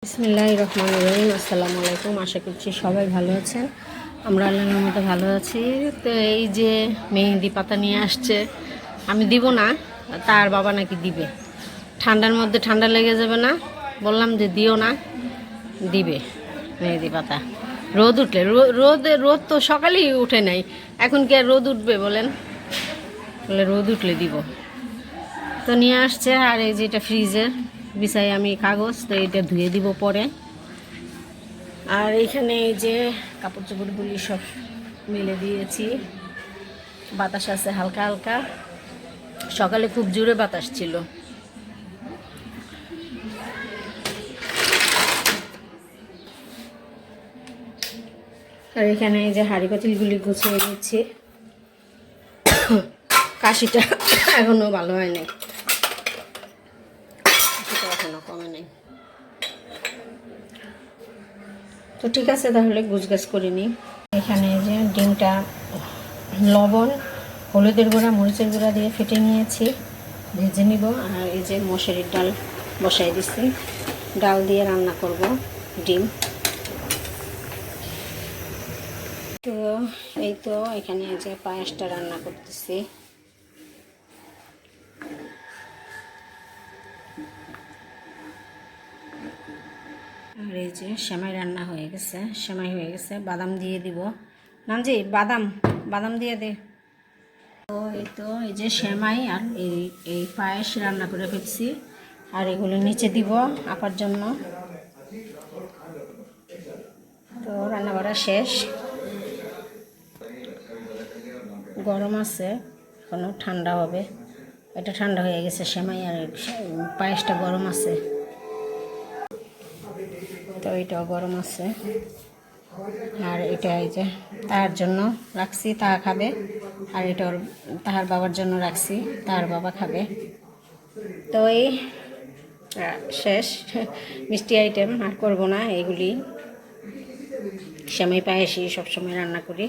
বিসমিল্লাহির রহমানির রহিম। আসসালামু আলাইকুম। আশা করছি সবাই ভালো আছেন। আমরা আল্লাহর মতো ভালো আছি। তো এই যে মেহেদি পাতা নিয়ে আসছে, আমি দিব না, তার বাবা নাকি দিবে। ঠান্ডার মধ্যে ঠান্ডা লেগে যাবে না, বললাম যে দিও না, দিবে মেহেদি পাতা। রোদ উঠলে রোদ তো সকালেই উঠে নাই, এখন কি আর রোদ উঠবে বলেন? বলে রোদ উঠলে দিব। তো নিয়ে আসছে। আর এই যে এটা ফ্রিজের বিছাই আমি কাগজ, তো এটা ধুয়ে দিব পরে। আর এইখানে এই যে কাপড় চোপড়গুলি সব মেলে দিয়েছি। বাতাস আছে হালকা হালকা, সকালে খুব জোরে বাতাস ছিল। আর এখানে এই যে হাঁড়ি পাতিলগুলি গুছিয়ে নিচ্ছি। কাশিটা এখনো ভালো হয় নাই, কাশিটা এখনো কমে নাই। তো ঠিক আছে, তাহলে গুছগাছ করে নিই। এখানে যে ডিমটা লবণ, হলুদের গুঁড়া, মরিচের গুঁড়া দিয়ে ফেটে নিয়েছি, ভেজে নিব। আর এই যে মশারির ডাল বসাই দিচ্ছি, ডাল দিয়ে রান্না করব ডিম। তো এই তো এখানে যে পায়েসটা রান্না করতেছি। আর এই যে সেমাই রান্না হয়ে গেছে, সেমাই হয়ে গেছে। বাদাম দিয়ে দিব, নামজি বাদাম বাদাম দিয়ে দে। তো এই তো এই যে সেমাই আর এই পায়েস রান্না করে ফেলছি। আর এগুলো নিচে দিব আপার জন্য। তো রান্না করা শেষ। গরম আছে, এখনো ঠান্ডা হবে। এটা ঠান্ডা হয়ে গেছে সেমাই, আর পায়েসটা গরম আছে। তো এটাও গরম আছে। আর এটা এই যে তার জন্য রাখছি, তা খাবে। আর এটা তাহার বাবার জন্য রাখছি, তার বাবা খাবে। তো এই শেষ মিষ্টি আইটেম আর করব না। এগুলি সেমাই পায়েসই সবসময় রান্না করি।